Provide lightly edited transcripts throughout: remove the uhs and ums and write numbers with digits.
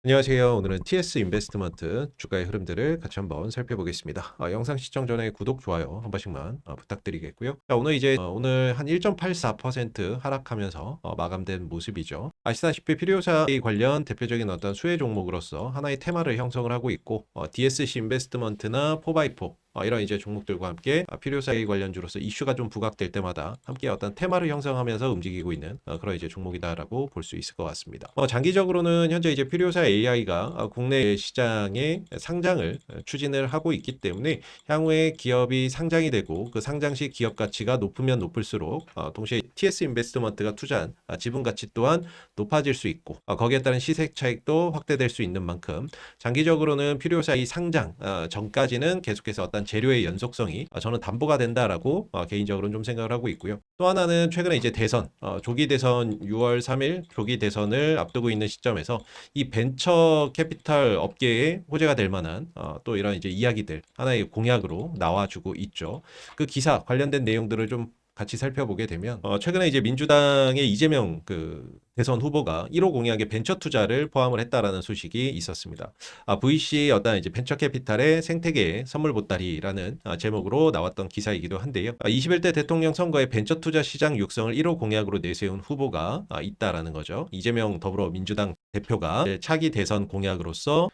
안녕하세요. 오늘은 TS 인베스트먼트 주가의 흐름들을 같이 한번 살펴보겠습니다. 영상 시청 전에 구독, 좋아요 한 번씩만 부탁드리겠고요. 자, 오늘 한 1.84% 하락하면서 마감된 모습이죠. 아시다시피 필요사 관련 대표적인 어떤 수혜 종목으로서 하나의 테마를 형성을 하고 있고, DSC 인베스트먼트나 4x4 이런 이제 종목들과 함께 필요사의 관련주로서 이슈가 좀 부각될 때마다 함께 어떤 테마를 형성하면서 움직이고 있는 그런 이제 종목이다라고 볼 수 있을 것 같습니다. 장기적으로는 현재 이제 필요사 AI가 국내 시장에 상장을 추진을 하고 있기 때문에 향후에 기업이 상장이 되고 그 상장 시 기업 가치가 높으면 높을수록 동시에 TS 인베스트먼트가 투자한 지분 가치 또한 높아질 수 있고, 거기에 따른 시세 차익도 확대될 수 있는 만큼 장기적으로는 필요사의 상장 전까지는 계속해서 어떤 재료의 연속성이 저는 담보가 된다라고 개인적으로는 좀 생각을 하고 있고요. 또 하나는 최근에 이제 대선, 조기 대선 6월 3일 조기 대선을 앞두고 있는 시점에서 이 벤처 캐피탈 업계에 호재가 될 만한 또 이런 이제 이야기들 하나의 공약으로 나와주고 있죠. 그 기사 관련된 내용들을 좀 같이 살펴보게 되면 최근에 이제 민주당의 이재명 그 대선 후보가 1호 공약에 벤처 투자를 포함을 했다라는 소식이 있었습니다. VC 어떤 이제 벤처 캐피탈의 생태계 선물 보따리라는 제목으로 나왔던 기사이기도 한데요. 21대 대통령 선거에 벤처 투자 시장 육성을 1호 공약으로 내세운 후보가 있다라는 거죠. 이재명 더불어민주당 대표가 차기 대선 공약으로서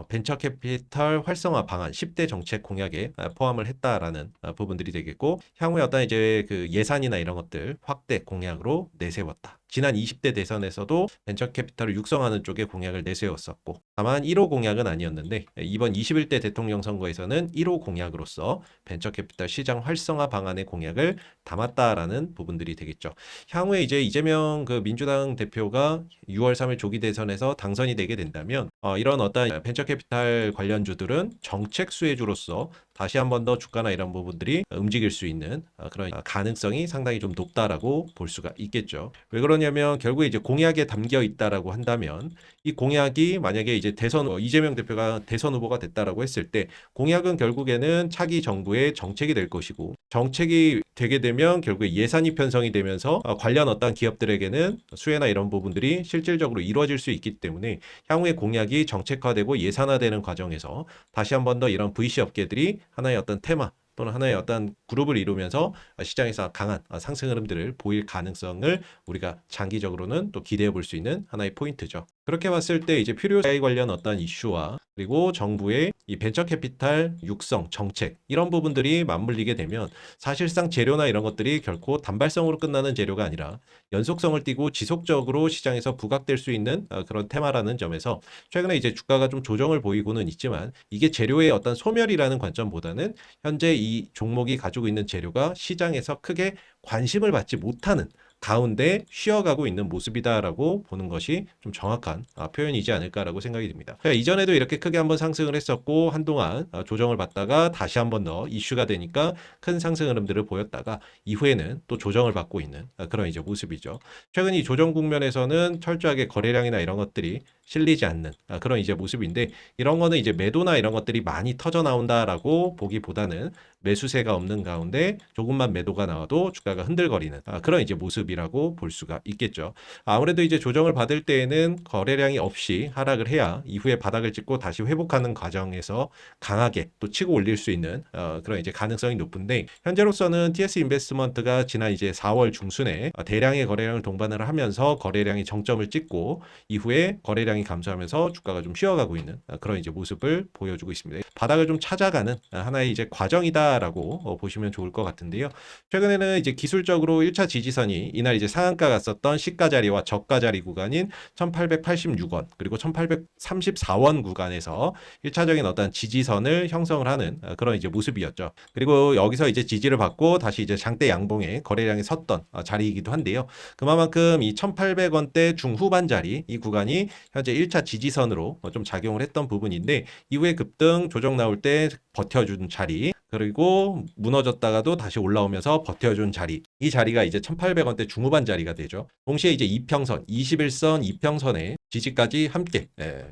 벤처 캐피탈 활성화 방안 10대 정책 공약에 포함을 했다라는 부분들이 되겠고, 향후에 어떤 이제 그 예산이나 이런 것들 확대 공약으로 내세웠다. 지난 20대 대선에서도 벤처 캐피탈을 육성하는 쪽에 공약을 내세웠었고, 다만 1호 공약은 아니었는데 이번 21대 대통령 선거에서는 1호 공약으로서 벤처 캐피탈 시장 활성화 방안의 공약을 담았다라는 부분들이 되겠죠. 향후에 이제 이재명 그 민주당 대표가 6월 3일 조기 대선에서 당선이 되게 된다면 이런 어떤 벤처 캐피탈 관련주들은 정책 수혜주로서 다시 한 번 더 주가나 이런 부분들이 움직일 수 있는 그런 가능성이 상당히 좀 높다라고 볼 수가 있겠죠. 왜 그러냐면 결국에 이제 공약에 담겨 있다라고 한다면 이 공약이 만약에 이제 이재명 대표가 대선 후보가 됐다라고 했을 때 공약은 결국에는 차기 정부의 정책이 될 것이고, 정책이 되게 되면 결국에 예산이 편성이 되면서 관련 어떤 기업들에게는 수혜나 이런 부분들이 실질적으로 이루어질 수 있기 때문에 향후에 공약이 정책화되고 예산화되는 과정에서 다시 한 번 더 이런 VC 업계들이 하나의 어떤 테마 또는 하나의 어떤 그룹을 이루면서 시장에서 강한 상승 흐름들을 보일 가능성을 우리가 장기적으로는 또 기대해 볼 수 있는 하나의 포인트죠. 그렇게 봤을 때 이제 필요사에 관련 어떤 이슈와 그리고 정부의 이 벤처 캐피탈 육성 정책 이런 부분들이 맞물리게 되면 사실상 재료나 이런 것들이 결코 단발성으로 끝나는 재료가 아니라 연속성을 띠고 지속적으로 시장에서 부각될 수 있는 그런 테마라는 점에서 최근에 이제 주가가 좀 조정을 보이고는 있지만, 이게 재료의 어떤 소멸이라는 관점보다는 현재 이 종목이 가지고 있는 재료가 시장에서 크게 관심을 받지 못하는 가운데 쉬어가고 있는 모습이다라고 보는 것이 좀 정확한 표현이지 않을까라고 생각이 듭니다. 이전에도 이렇게 크게 한번 상승을 했었고 한동안 조정을 받다가 다시 한번 더 이슈가 되니까 큰 상승 흐름들을 보였다가 이후에는 또 조정을 받고 있는 그런 이제 모습이죠. 최근 이 조정 국면에서는 철저하게 거래량이나 이런 것들이 실리지 않는 그런 이제 모습인데, 이런 거는 이제 매도나 이런 것들이 많이 터져 나온다라고 보기보다는 매수세가 없는 가운데 조금만 매도가 나와도 주가가 흔들거리는 그런 이제 모습이라고 볼 수가 있겠죠. 아무래도 이제 조정을 받을 때에는 거래량이 없이 하락을 해야 이후에 바닥을 찍고 다시 회복하는 과정에서 강하게 또 치고 올릴 수 있는 그런 이제 가능성이 높은데, 현재로서는 TS 인베스트먼트가 지난 이제 4월 중순에 대량의 거래량을 동반을 하면서 거래량이 정점을 찍고 이후에 거래량이 감소하면서 주가가 좀 쉬어가고 있는 그런 이제 모습을 보여주고 있습니다. 바닥을 좀 찾아가는 하나의 이제 과정이다라고 보시면 좋을 것 같은데요. 최근에는 이제 기술적으로 1차 지지선이 이날 이제 상한가 갔었던 시가 자리와 저가 자리 구간인 1886원 그리고 1834원 구간에서 1차적인 어떤 지지선을 형성을 하는 그런 이제 모습이었죠. 그리고 여기서 이제 지지를 받고 다시 이제 장대 양봉에 거래량이 섰던 자리이기도 한데요. 그만큼 이 1800원대 중후반 자리 이 구간이 현재 1차 지지선으로 좀 작용을 했던 부분인데, 이후에 급등 조정 나올 때 버텨준 자리, 그리고 무너졌다가도 다시 올라오면서 버텨준 자리. 이 자리가 이제 1800원대 중후반 자리가 되죠. 동시에 이제 이평선, 21선 이평선에 지지까지 함께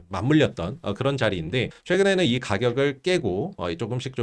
맞물렸던 그런 자리인데 최근에는 이 가격을 깨고 조금씩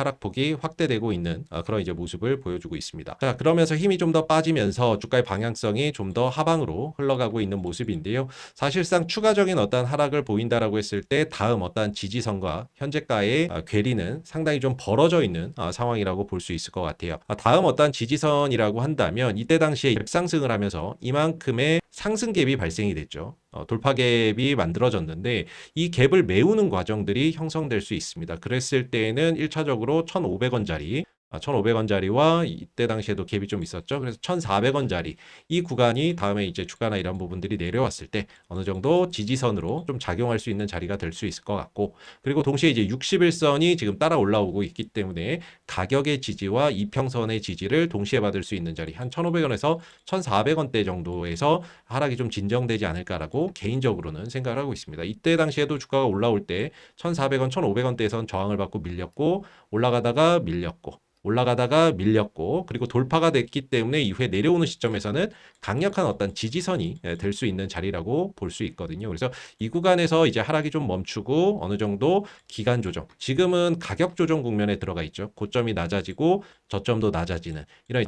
하락폭이 확대되고 있는 그런 이제 모습을 보여주고 있습니다. 자, 그러면서 힘이 좀 더 빠지면서 주가의 방향성이 좀 더 하방으로 흘러가고 있는 모습인데요. 사실상 추가적인 어떤 하락을 보인다라고 했을 때 다음 어떤 지지선과 현재가의 괴리는 상당히 좀 벌어져 있는 상황이라고 볼 수 있을 것 같아요. 다음 어떤 지지선이라고 한다면 이때 당시에 급상승을 하면서 이만큼의 상승 갭이 발생이 됐죠. 돌파 갭이 만들어졌는데 이 갭을 메우는 과정들이 형성될 수 있습니다. 그랬을 때에는 1차적으로 1,500원짜리 1,500원짜리와 이때 당시에도 갭이 좀 있었죠. 그래서 1,400원짜리 이 구간이 다음에 이제 주가나 이런 부분들이 내려왔을 때 어느 정도 지지선으로 좀 작용할 수 있는 자리가 될 수 있을 것 같고 그리고 동시에 이제 60일선이 지금 따라 올라오고 있기 때문에 가격의 지지와 이평선의 지지를 동시에 받을 수 있는 자리 한 1,500원에서 1,400원대 정도에서 하락이 좀 진정되지 않을까라고 개인적으로는 생각을 하고 있습니다. 이때 당시에도 주가가 올라올 때 1,400원, 1,500원대에선 저항을 받고 밀렸고 올라가다가 밀렸고 그리고 돌파가 됐기 때문에 이후에 내려오는 시점에서는 강력한 어떤 지지선이 될 수 있는 자리라고 볼 수 있거든요. 그래서 이 구간에서 이제 하락이 좀 멈추고 어느 정도 기간 조정, 지금은 가격 조정 국면에 들어가 있죠. 고점이 낮아지고 저점도 낮아지는 이런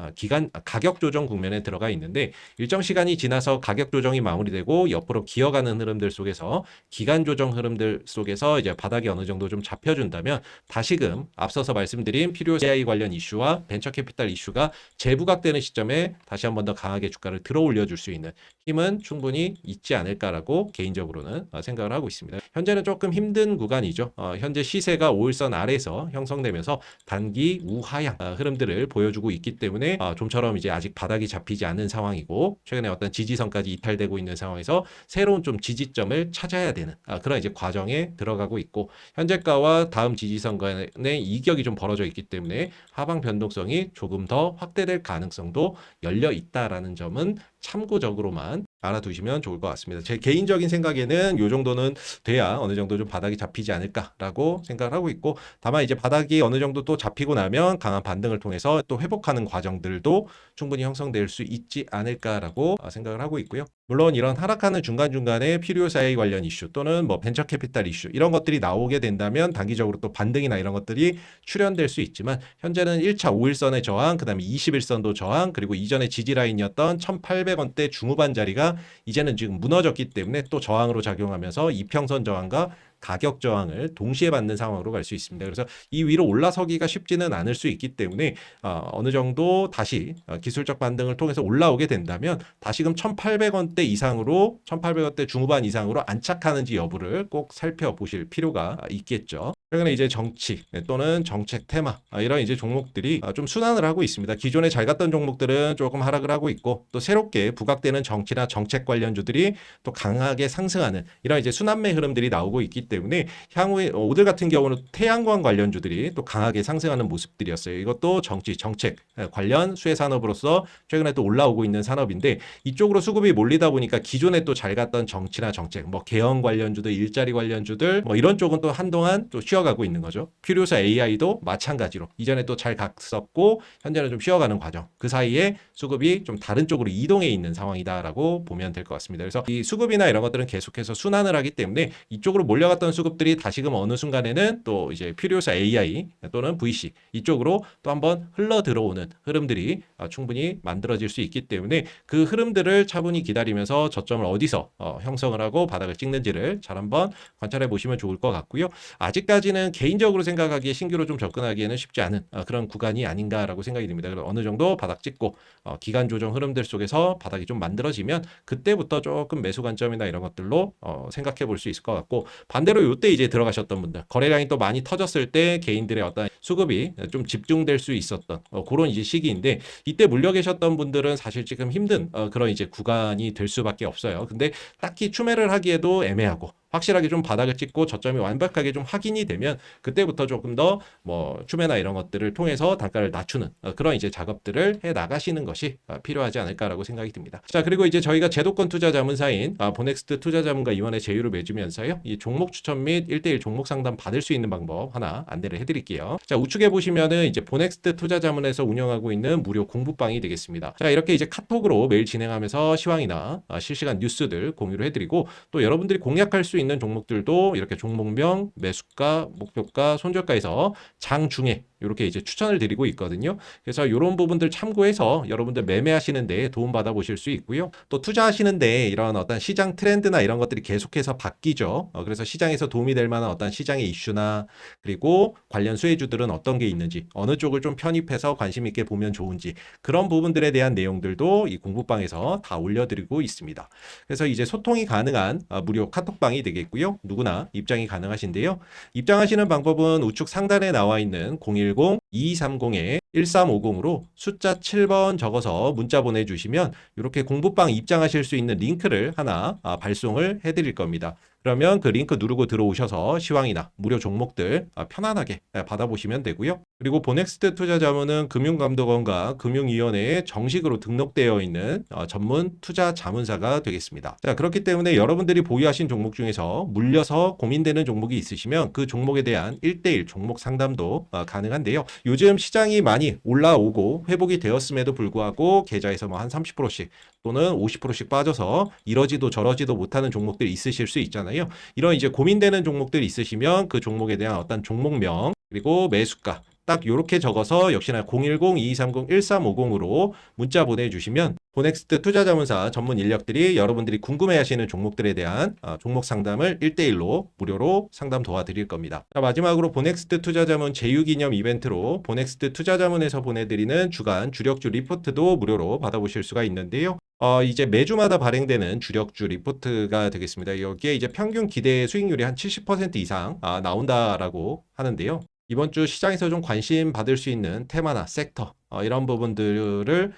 가격 조정 국면에 들어가 있는데 일정 시간이 지나서 가격 조정이 마무리되고 옆으로 기어가는 흐름들 속에서 기간 조정 흐름들 속에서 이제 바닥이 어느 정도 좀 잡혀준다면 다시금 앞서서 말씀드린 필요 AI 관련 이슈와 벤처 캐피탈 이슈가 재부각되는 시점에 다시 한 번 더 강하게 주가를 들어 올려줄 수 있는 힘은 충분히 있지 않을까라고 개인적으로는 생각을 하고 있습니다. 현재는 조금 힘든 구간이죠. 현재 시세가 5일선 아래에서 형성되면서 단기 우하향 흐름들을 보여주고 있기 때문에 좀처럼 이제 아직 바닥이 잡히지 않은 상황이고 최근에 어떤 지지선까지 이탈되고 있는 상황에서 새로운 좀 지지점을 찾아야 되는 그런 이제 과정에 들어가고 있고 현재가와 다음 지지선 간의 이격이 좀 벌어져 있기 때문에 하방 변동성이 조금 더 확대될 가능성도 열려 있다라는 점은 참고적으로만 알아두시면 좋을 것 같습니다. 제 개인적인 생각에는 이 정도는 돼야 어느 정도 좀 바닥이 잡히지 않을까라고 생각을 하고 있고 다만 이제 바닥이 어느 정도 또 잡히고 나면 강한 반등을 통해서 또 회복하는 과정들도 충분히 형성될 수 있지 않을까라고 생각을 하고 있고요. 물론 이런 하락하는 중간중간에 필요사의 관련 이슈 또는 뭐 벤처 캐피탈 이슈 이런 것들이 나오게 된다면 단기적으로 또 반등이나 이런 것들이 출현될 수 있지만 현재는 1차 5일선의 저항, 그다음에 21선도 저항, 그리고 이전의 지지 라인이었던 1,800원대 중후반 자리가 이제는 지금 무너졌기 때문에 또 저항으로 작용하면서 이평선 저항과 가격 저항을 동시에 받는 상황으로 갈 수 있습니다. 그래서 이 위로 올라서기가 쉽지는 않을 수 있기 때문에 어느 정도 다시 기술적 반등을 통해서 올라오게 된다면 다시금 1,800원대 이상으로 1,800원대 중후반 이상으로 안착하는지 여부를 꼭 살펴보실 필요가 있겠죠. 최근에 이제 정치 또는 정책 테마 이런 이제 종목들이 좀 순환을 하고 있습니다. 기존에 잘 갔던 종목들은 조금 하락을 하고 있고 또 새롭게 부각되는 정치나 정책 관련주들이 또 강하게 상승하는 이런 이제 순환매 흐름들이 나오고 있기 때문에 향후에 오늘 같은 경우는 태양광 관련주들이 또 강하게 상승하는 모습들이었어요. 이것도 정치, 정책 관련 수혜 산업으로서 최근에 또 올라오고 있는 산업인데 이쪽으로 수급이 몰리다 보니까 기존에 또 잘 갔던 정치나 정책, 뭐 개헌 관련주들, 일자리 관련주들 뭐 이런 쪽은 또 한동안 또 쉬어가고 있는 거죠. 큐리오사 AI도 마찬가지로 이전에 또 잘 갔었고 현재는 좀 쉬어가는 과정. 그 사이에 수급이 좀 다른 쪽으로 이동해 있는 상황이다라고 보면 될 것 같습니다. 그래서 이 수급이나 이런 것들은 계속해서 순환을 하기 때문에 이쪽으로 몰려갔던 수급들이 다시금 어느 순간에는 또 이제 퓨리오사 AI 또는 VC 이쪽으로 또 한번 흘러 들어오는 흐름들이 충분히 만들어질 수 있기 때문에 그 흐름들을 차분히 기다리면서 저점을 어디서 형성을 하고 바닥을 찍는지를 잘 한번 관찰해 보시면 좋을 것 같고요. 아직까지는 개인적으로 생각하기에 신규로 좀 접근하기에는 쉽지 않은 그런 구간이 아닌가라고 생각이 듭니다. 그래서 어느 정도 바닥 찍고 기간 조정 흐름들 속에서 바닥이 좀 만들어지면 그때부터 조금 매수 관점이나 이런 것들로 생각해 볼 수 있을 것 같고 반대로 이때 이제 들어가셨던 분들 거래량이 또 많이 터졌을 때 개인들의 어떤 수급이 좀 집중될 수 있었던 그런 이제 시기인데 이때 물려 계셨던 분들은 사실 지금 힘든 그런 이제 구간이 될 수밖에 없어요. 근데 딱히 추매를 하기에도 애매하고 확실하게 좀 바닥을 찍고 저점이 완벽하게 좀 확인이 되면 그때부터 조금 더 뭐 추매나 이런 것들을 통해서 단가를 낮추는 그런 이제 작업들을 해 나가시는 것이 필요하지 않을까라고 생각이 듭니다. 자, 그리고 이제 저희가 제도권 투자 자문사인 보넥스트 투자자문과 이번에 제휴를 맺으면서요. 이 종목 추천 및 1대1 종목 상담 받을 수 있는 방법 하나 안내를 해드릴게요. 자, 우측에 보시면은 이제 보넥스트 투자 자문에서 운영하고 있는 무료 공부방이 되겠습니다. 자, 이렇게 이제 카톡으로 매일 진행하면서 시황이나 실시간 뉴스들 공유를 해드리고 또 여러분들이 공략할 수 있는 종목들도 이렇게 종목명, 매수가, 목표가, 손절가에서 장중에 이렇게 이제 추천을 드리고 있거든요. 그래서 이런 부분들 참고해서 여러분들 매매하시는데 도움 받아 보실 수 있고요. 또 투자하시는데 이런 어떤 시장 트렌드나 이런 것들이 계속해서 바뀌죠. 그래서 시장에서 도움이 될 만한 어떤 시장의 이슈나 그리고 관련 수혜주들은 어떤 게 있는지 어느 쪽을 좀 편입해서 관심 있게 보면 좋은지 그런 부분들에 대한 내용들도 이 공부방에서 다 올려드리고 있습니다. 그래서 이제 소통이 가능한 무료 카톡방이 되겠고요. 누구나 입장이 가능하신데요. 입장하시는 방법은 우측 상단에 나와 있는 010-2230-1350으로 숫자 7번 적어서 문자 보내주시면 이렇게 공부방 입장하실 수 있는 링크를 하나 발송을 해드릴 겁니다. 그러면 그 링크 누르고 들어오셔서 시황이나 무료 종목들 편안하게 받아보시면 되고요. 그리고 보넥스트 투자자문은 금융감독원과 금융위원회에 정식으로 등록되어 있는 전문 투자 자문사가 되겠습니다. 자, 그렇기 때문에 여러분들이 보유하신 종목 중에서 물려서 고민되는 종목이 있으시면 그 종목에 대한 1대1 종목 상담도 가능한데요. 요즘 시장이 많이 올라오고 회복이 되었음에도 불구하고 계좌에서 뭐 한 30%씩 또는 50%씩 빠져서 이러지도 저러지도 못하는 종목들 있으실 수 있잖아요. 이런 이제 고민되는 종목들 있으시면 그 종목에 대한 어떤 종목명 그리고 매수가 딱 이렇게 적어서 역시나 010-2230-1350으로 문자 보내주시면 보넥스트 투자자문사 전문 인력들이 여러분들이 궁금해하시는 종목들에 대한 종목 상담을 1대1로 무료로 상담 도와드릴 겁니다. 자, 마지막으로 보넥스트 투자자문 제휴기념 이벤트로 보넥스트 투자자문에서 보내드리는 주간 주력주 리포트도 무료로 받아보실 수가 있는데요. 이제 매주마다 발행되는 주력주 리포트가 되겠습니다. 여기에 이제 평균 기대 수익률이 한 70% 이상 나온다라고 하는데요. 이번 주 시장에서 좀 관심 받을 수 있는 테마나 섹터 이런 부분들을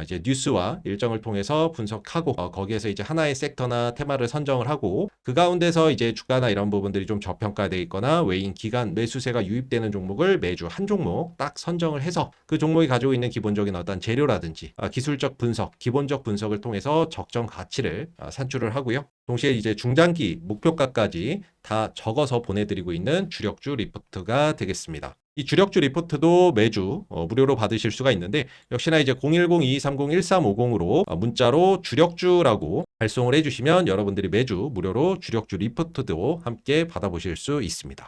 이제 뉴스와 일정을 통해서 분석하고 거기에서 이제 하나의 섹터나 테마를 선정을 하고 그 가운데서 이제 주가나 이런 부분들이 좀 저평가되어 있거나 외인 기간 매수세가 유입되는 종목을 매주 한 종목 딱 선정을 해서 그 종목이 가지고 있는 기본적인 어떤 재료라든지 기술적 분석, 기본적 분석을 통해서 적정 가치를 산출을 하고요. 동시에 이제 중장기 목표가까지 다 적어서 보내드리고 있는 주력주 리포트가 되겠습니다. 이 주력주 리포트도 매주 무료로 받으실 수가 있는데 역시나 이제 010-2230-1350으로 문자로 주력주라고 발송을 해주시면 여러분들이 매주 무료로 주력주 리포트도 함께 받아보실 수 있습니다.